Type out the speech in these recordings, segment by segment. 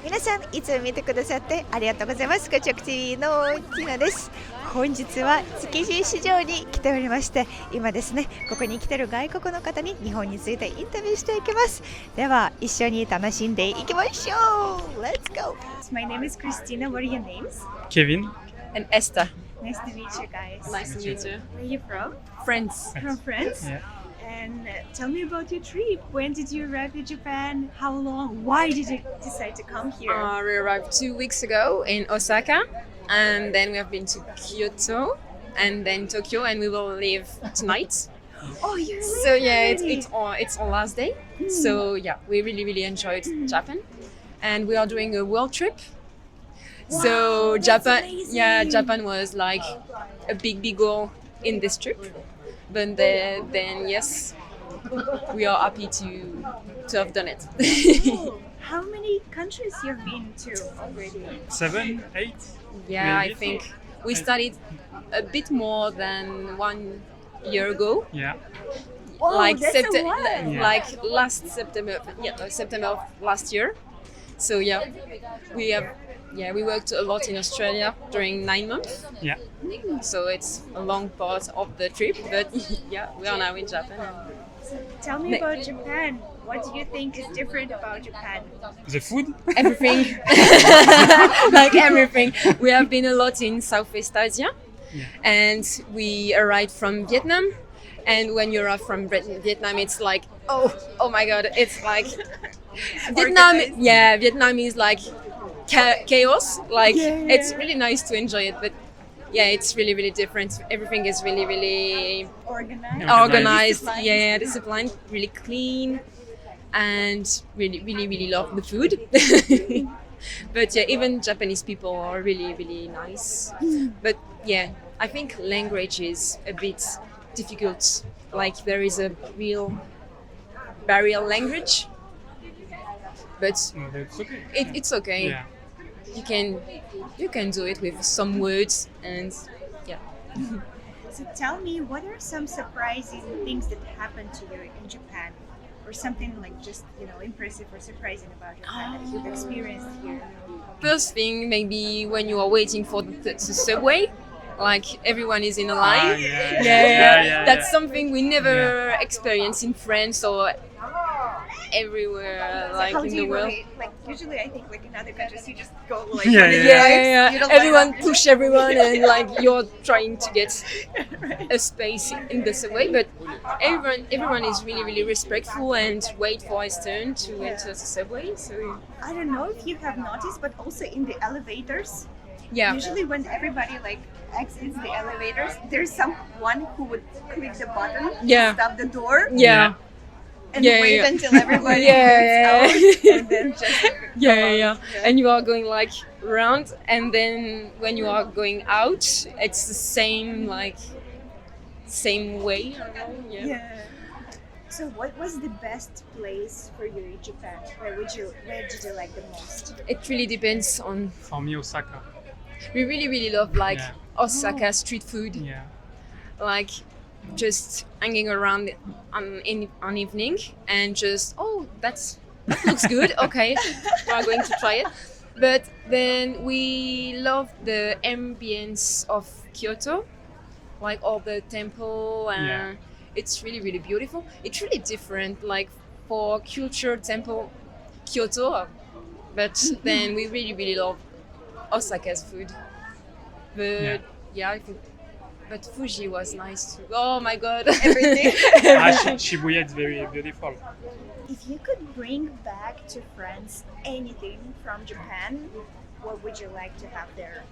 皆さんいつも見てくださってありがとうございます。KachokTVのティナです。本日は築地市場に来ておりまして、今ですねここに来てる外国の方に日本についてインタビューしていきます。では一緒に楽しんでいきましょう。 Let's go. My name is Christina. What are your names? Kevin and Esther. Nice to meet you guys. Nice to meet you. Where are you from? France. From France? Yeah. And tell me about your trip. When did you arrive in Japan? How long? Why did you decide to come here? We arrived 2 weeks ago in Osaka, and then we have been to Kyoto and then Tokyo, and we will leave tonight. Oh, you're So yeah, already. it's our last day. So yeah, we really enjoyed Japan, and we are doing a world trip. Wow, So that's Japan, amazing. yeah, Japan was like a big goal in this trip. But then yes, we are happy to have done it. Oh, how many countries you've been to already? 7, 8. Yeah, I Maybe. think we started a bit more than 1 year ago. Yeah. Wow, Like that's a lot. Yeah. like last September, September of last year. So yeah, we worked a lot in Australia during 9 months. Yeah. So it's a long part of the trip, but yeah, we are now in Japan. Tell me about Japan. What do you think is different about Japan? The food? Everything, like everything. We have been a lot in Southeast Asia, Yeah. and we arrived from Vietnam. And when you arrive from Vietnam, it's like, oh my God, it's like Vietnam. Organized. Yeah, Vietnam is like chaos. Like Yeah. it's really nice to enjoy it, but yeah, it's really different. Everything is really Organized. organized. Disciplined. Yeah, disciplined, really clean, and really love the food. But yeah, even Japanese people are really nice. But yeah, I think language is a bit difficult. Like there is a real barrier language, but No, that's okay. it's okay. Yeah. You can do it with some words, and yeah. So tell me, what are some surprising things that happened to you in Japan? Or something like just, impressive or surprising about Japan that you've experienced here? First thing, maybe when you are waiting for the subway, like everyone is in a line. Yeah. That's something we never experience in France or everywhere, like How in do the you world. relate? Like usually I think like in other countries you just go like Yeah, on the yeah. sides, you don't Everyone line up. push everyone, and like you're trying to get Right. a space in the subway. But everyone is really respectful and wait for his turn to enter the subway. So I don't know if you have noticed, but also in the elevators, yeah, usually when everybody like exits the elevators, there's someone who would click the button, Yeah. stop the door, yeah. and Yeah, wait yeah. until everybody Yeah, gets yeah. out, and then just Yeah. And you are going like round, and then when you are going out, it's the same way. I don't know, yeah. Yeah. So what was the best place for you in Japan? Where did you like the most? It really depends on. For me, Osaka. We really love like Yeah. Osaka street food, Yeah. like just hanging around on evening and just that looks good. Okay, we are going to try it. But then we love the ambience of Kyoto, like all the temple, and Yeah. it's really beautiful. It's really different, like for culture temple, Kyoto. But then we really love Osaka's food. But yeah, I think. But Fuji was nice too. Oh my God! Everything. Shibuya is very beautiful. If you could bring back to France anything from Japan, what would you like to have there?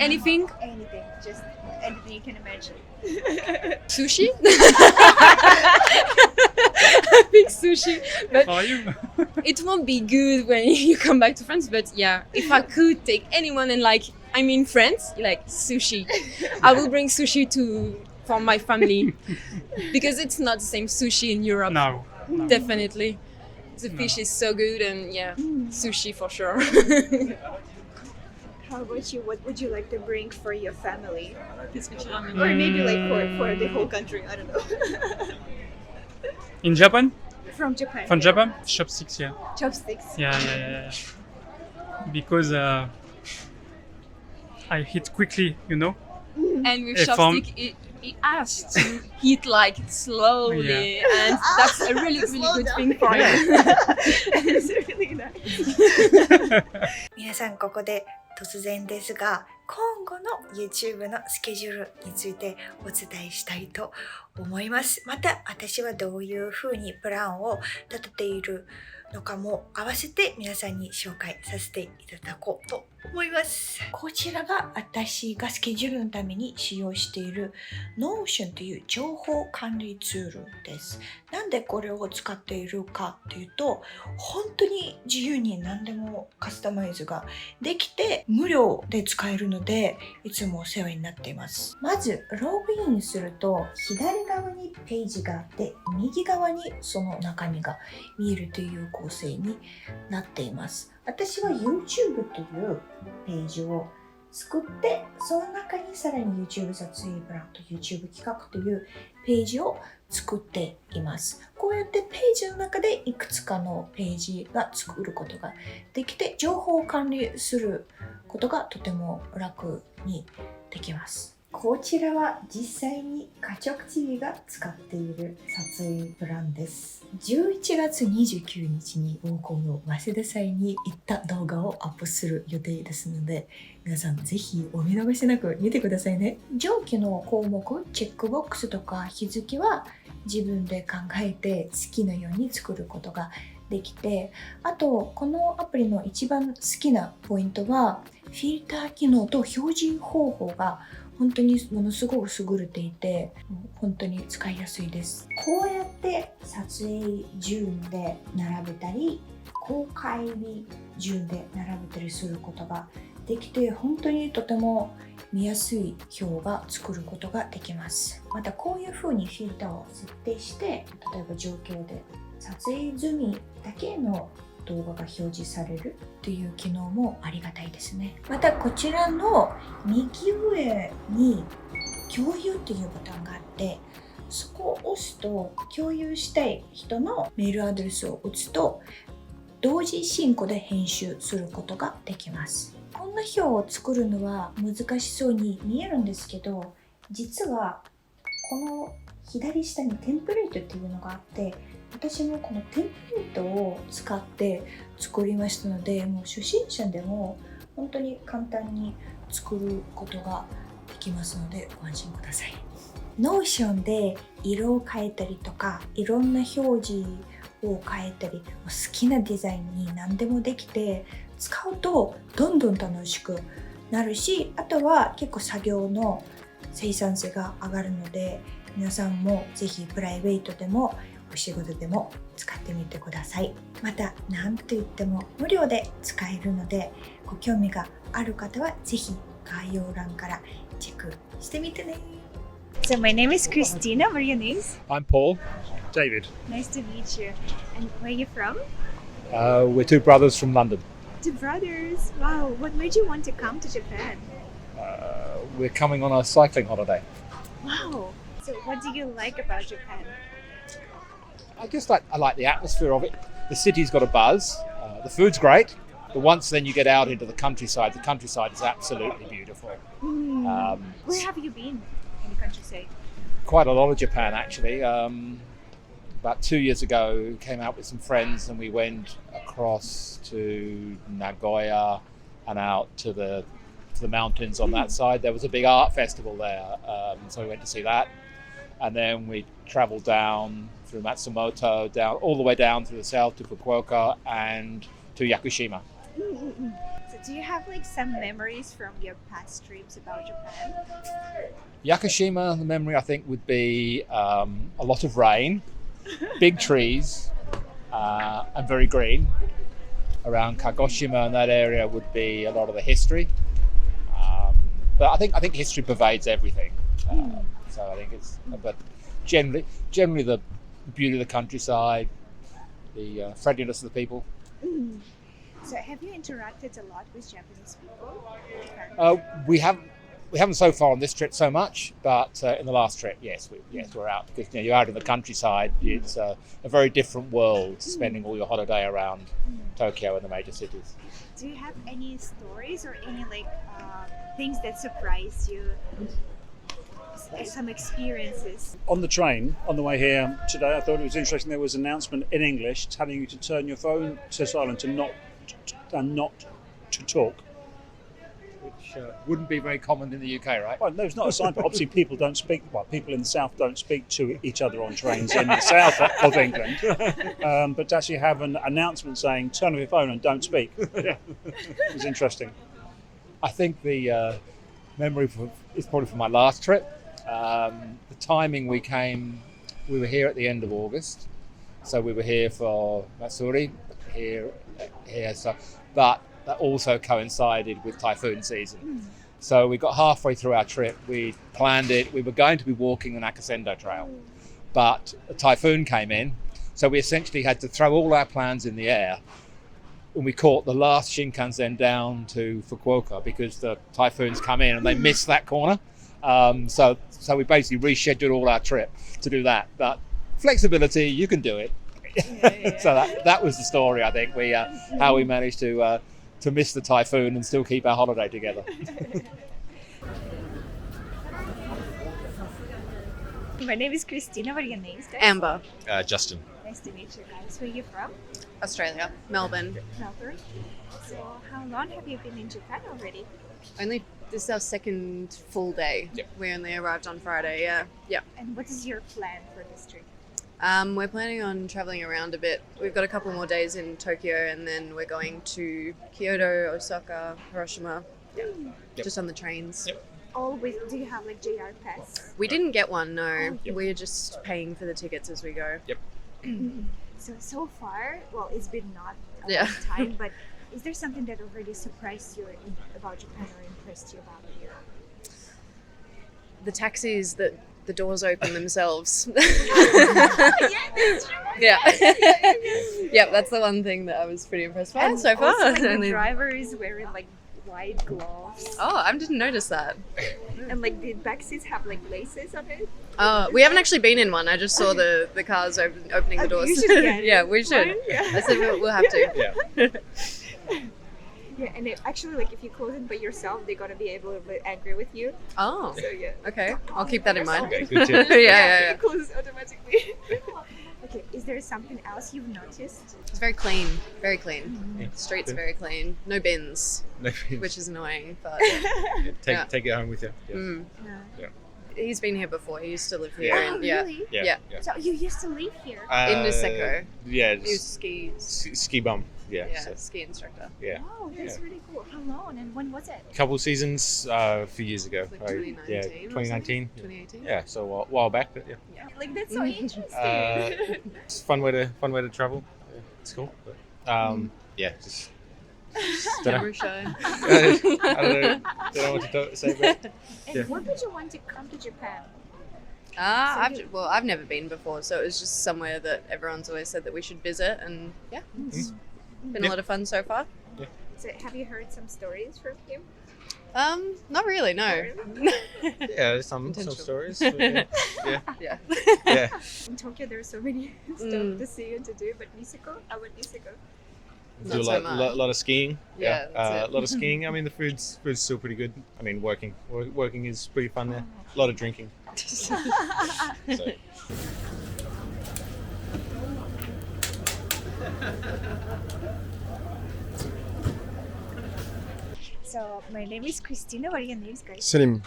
Anything? Anything, just anything you can imagine. Sushi? I think sushi. But For you? it won't be good when you come back to France. But yeah, if I could take anyone and like I'm in France, like sushi, I will bring sushi for my family because it's not the same sushi in Europe. No. Definitely, the fish is so good, and yeah, sushi for sure. How about you? What would you like to bring for your family? Or maybe like for the whole country, I don't know. In Japan? From Japan. From Japan, chopsticks, yeah. Chopsticks. Yeah. Because I hit quickly, you know. And with Hey, chopstick, it has to hit like slowly, and that's a really good thing for you. It's really nice. 皆さんここで突然ですが、今後の YouTube のスケジュールについてお伝えしたいと思います。また私はどういうふうにプランを立てているのかも合わせて皆さんに紹介させていただこうと思います。こちらが私がスケジュールのために使用している Notion という情報管理ツールです。なんでこれを使っているかというと、本当に自由に何でもカスタマイズができて無料で使えるので、いつもお世話になっています。まずログインすると左側にページがあって、右側にその中身が見えるという構成になっています。私は YouTube というページを作って、その中にさらに YouTube 撮影プランと YouTube 企画というページを作っています。こうやってページの中でいくつかのページが作ることができて、情報を管理することがとても楽にできます。こちらは実際にKachokTVが使っている撮影プランです。11月29日に香港の早稲田祭に行った動画をアップする予定ですので、皆さんぜひお見逃しなく見てくださいね。上記の項目、チェックボックスとか日付は自分で考えて好きなように作ることができて、あとこのアプリの一番好きなポイントはフィルター機能と表示方法が本当にものすごく優れていて、本当に使いやすいです。こうやって撮影順で並べたり、公開日順で並べたりすることができて、本当にとても見やすい表が作ることができます。またこういう風にフィルターを設定して、例えば状況で撮影済みだけの動画が表示されるという機能もありがたいですね。またこちらの右上に共有というボタンがあって、そこを押すと共有したい人のメールアドレスを打つと同時進行で編集することができます。こんな表を作るのは難しそうに見えるんですけど、実はこの左下にテンプレートっていうのがあって、私もこのテンプレートを使って作りましたので、もう初心者でも本当に簡単に作ることができますのでご安心ください。Notion で色を変えたりとか、いろんな表示を変えたり、好きなデザインに何でもできて、使うとどんどん楽しくなるし、あとは結構作業の生産性が上がるので、皆さんもぜひプライベートでもお仕事でも使ってみてください。また何と言っても無料で使えるので、ご興味がある方はぜひ概要欄からチェックしてみてね。So my name is Christina. What are your names? I'm Paul. David. Nice to meet you. And where are you from? We're two brothers from London. Two brothers. Wow. What made you want to come to Japan? We're coming on a cycling holiday. Wow. So what do you like about Japan? I like the atmosphere of it. The city's got a buzz. The food's great. But once then you get out into the countryside is absolutely beautiful. Where have you been in the countryside? Quite a lot of Japan, actually. About 2 years ago, came out with some friends and we went across to Nagoya and out to the mountains on that side. There was a big art festival there, so we went to see that. And then we travelled down through Matsumoto, down all the way down through the south to Fukuoka and to Yakushima. So do you have like some memories from your past trips about Japan? Yakushima, the memory I think would be a lot of rain, big trees, and very green. Around Kagoshima and that area would be a lot of the history. But I think history pervades everything. So I think but generally the beauty of the countryside, the friendliness of the people. So have you interacted a lot with Japanese people? We haven't we haven't so far on this trip so much, but in the last trip, yes, we're out because you're out in the countryside. It's a very different world, spending all your holiday around Tokyo and the major cities. Do you have any stories or any things that surprised you? Some experiences. On the train, on the way here today, I thought it was interesting. There was an announcement in English telling you to turn your phone to silent and not to talk. Which wouldn't be very common in the UK, right? Well, no, it's not a sign, but obviously people don't speak. Well, people in the south don't speak to each other on trains in the south of England. But to actually have an announcement saying turn off your phone and don't speak, it was interesting. I think the memory is probably from my last trip. The timing we were here at the end of August, so we were here for Matsuri, here, so, but that also coincided with typhoon season. So we got halfway through our trip, we planned it, we were going to be walking the Nakasendo Trail, but a typhoon came in, so we essentially had to throw all our plans in the air, and we caught the last Shinkansen down to Fukuoka because the typhoons come in and they miss that corner. So we basically rescheduled all our trip to do that. But flexibility, you can do it. So that was the story, I think. How we managed to miss the typhoon and still keep our holiday together. My name is Christina. What are your names, guys? Amber, Justin. Nice to meet you guys. Where are you from? Australia, Melbourne. Melbourne. So how long have you been in Japan already? This is our second full day. Yep. We only arrived on Friday. Yeah. And what is your plan for this trip? We're planning on traveling around a bit. We've got a couple more days in Tokyo, and then we're going to Kyoto, Osaka, Hiroshima. Yeah. Yep. Just on the trains. Yep. Always. Do you have JR pass? We didn't get one. No. Yep. We're just paying for the tickets as we go. Yep. So far, well, it's been not a Yeah. long time, but is there something that already surprised you about Japan or impressed you about it? The taxis that the doors open themselves. Yeah, that's true. Yeah. Yep, that's the one thing that I was pretty impressed by so far. Also, the Only- driver is wearing white gloves, Oh, I didn't notice that. and the back seats have laces on it. We haven't actually been in one. I just saw the cars opening the doors. You should get it. Yeah, we should. Fine, yeah. I said we'll have to. Yeah. Yeah, and actually, if you close it by yourself, they're gonna be able to be angry with you. Oh, So yeah. okay. I'll keep that in mind. Okay, good tip. Yeah. It closes automatically. Okay, is there something else you've noticed? It's very clean. Very clean. Yeah. Streets are very clean. No bins, No, which is annoying, but take it home with you. Yeah. Yeah. he's been here before. He used to live here. Oh, And yeah. really? Yeah. Yeah. So you used to live here? In Niseko. Yeah. He was Ski bum. Yeah. yeah, So, ski instructor. yeah. Wow, that's Yeah. really cool. How long and when was it? Couple seasons a few years ago. Like right? 2019 Yeah. or 2019. 2018. Yeah. So a while back, but yeah. That's so interesting. It's a fun way to travel. Yeah, it's cool. But, yeah. Just. Don't know. We're shy. I don't know what to say about it. And yeah. what made you want to come to Japan? I've never been before, so it was just somewhere that everyone's always said that we should visit, and yeah, it's been a lot of fun so far. So have you heard some stories from him? Not really, no. Yeah, some Potential. stories. But, yeah. Yeah. Yeah. In Tokyo, there are so many stuff to see and to do, but Niseko, how about Niseko? Not Do a so lot, much. lot of skiing. Yeah, that's a it. lot of skiing. I mean, the food's still pretty good. I mean, working is pretty fun there. A lot of drinking. So. So my name is Christina. What are your names, guys? Selim,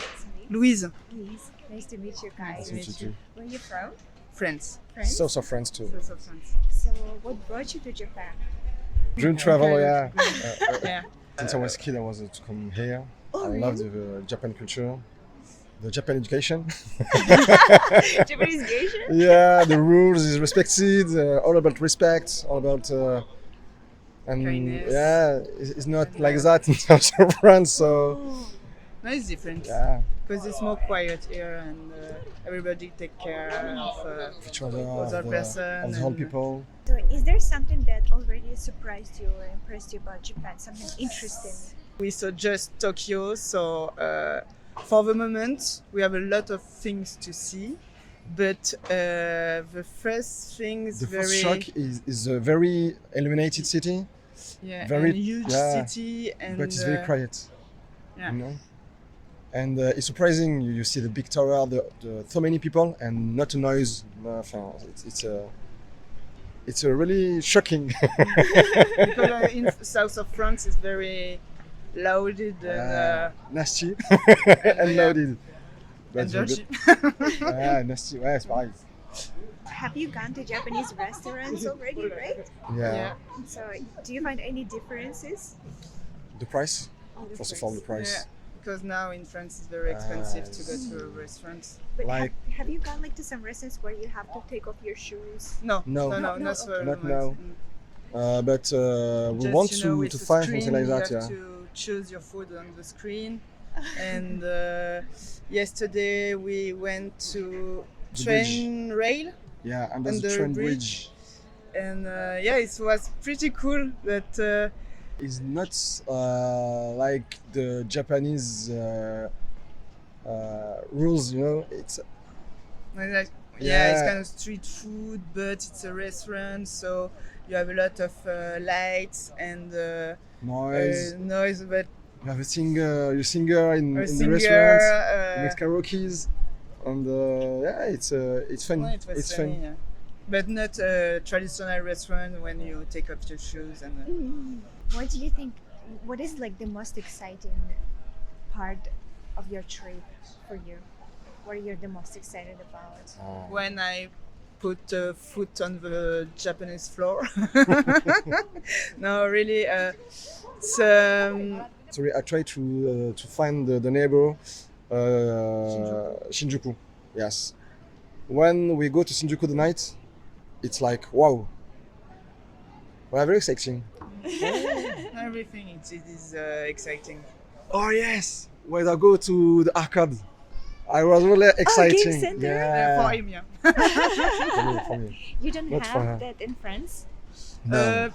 Louise, Please. Nice to meet you guys. Nice to meet you. Where are you from? France. France? so friends too. France. So what brought you to Japan? Dream travel, yeah. Yeah. Since I was a kid, I wanted to come here. Oh, I love the Japan culture, the Japan education. Japanese geisha? Yeah, the rules is respected, all about respect, all about. And Kindness. yeah, it's not like that in terms of France, so No, it's different yeah. because it's more quiet here, and everybody take care of Each other, other of person. the whole and- people. So is there something that already surprised you or impressed you about Japan? Something interesting? We saw just Tokyo, so for the moment, we have a lot of things to see, but the first thing is The very first shock is a very illuminated city, very- and huge yeah, city, and but it's very quiet. yeah. You know? And it's surprising. You see the big tower, so many people, and not a noise. It's a really shocking. Because in south of France is very loaded and Nasty and and loaded. and very dirty. good. Nasty. Ouais, c'est pareil. Have you gone to Japanese restaurants already, right? Yeah. So do you find any differences? The price. Oh, the First of price. all, the price. Yeah, because now in France it's very expensive to go to a restaurant. But Like- have you gone like to some restaurants where you have to take off your shoes? No, No. not No, for the Not moment. now. But we Just, want you know, with to the find screen, something like you that. have Yeah. to choose your food on the screen. And yesterday we went to The train rail, Yeah, and there's And a the train bridge. bridge. and it was pretty cool. But It's not like the Japanese rules, you know. It's it's Yeah. kind of street food, but it's a restaurant, so you have a lot of lights and noise. noise. But You have a singer in a the singer, restaurants. Makes karaoke's, and it's fun. it was It's funny, fun. yeah. But not a traditional restaurant when you take off your shoes and. What do you think? What is like the most exciting part of your trip for you? What are you the most excited about? When I put foot on the Japanese floor. No, really, it's Sorry, I try to find the neighbor, Shinjuku. Yes. When we go to Shinjuku the night, it's like wow. Well, very exciting. everything. It is exciting. Oh yes. When I go to the arcade, I was really exciting. center? Yeah. For him, yeah. For me. You don't Not for her. have that in France? No.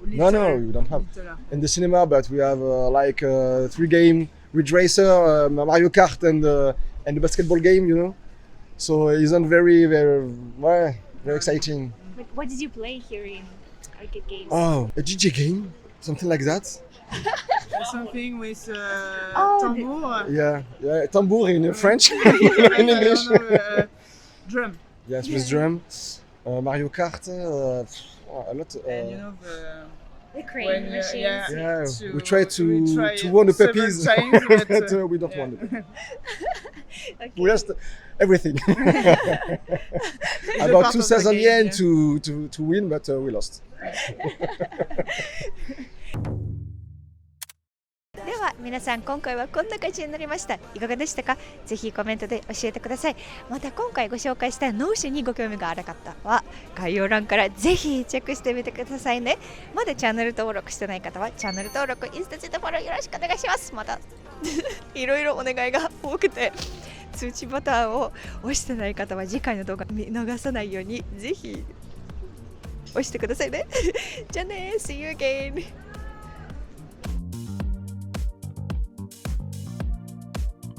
Little, No, we don't have. little. In the cinema, but we have like 3 game Ridge Racer, Mario Kart, and the basketball game. You know, so it's not very exciting. But what did you play here in arcade games? Oh, a DJ game, something like that. Something with Oh, tambour. Yeah, tambour in French, in English. No, drum. Yes, with drum. Mario Kart, a lot. And you know The crane when machines. Yeah, to- we try to try won the several puppies, times, but, but we don't yeah. want it. Okay. We lost everything. It's a About part of the 2,000 game, yen yeah. to win, but we lost. では皆さん今回はこんな感じになりました。いかがでしたか？ぜひコメントで教えてください。また今回ご紹介した Notion にご興味がある方は概要欄からぜひチェックしてみてくださいね。まだチャンネル登録してない方はチャンネル登録、インスタ、ツイッターフォローよろしくお願いします。またいろいろお願いが多くて通知ボタンを押してない方は次回の動画見逃さないようにぜひ押してくださいね。じゃあね、See you again!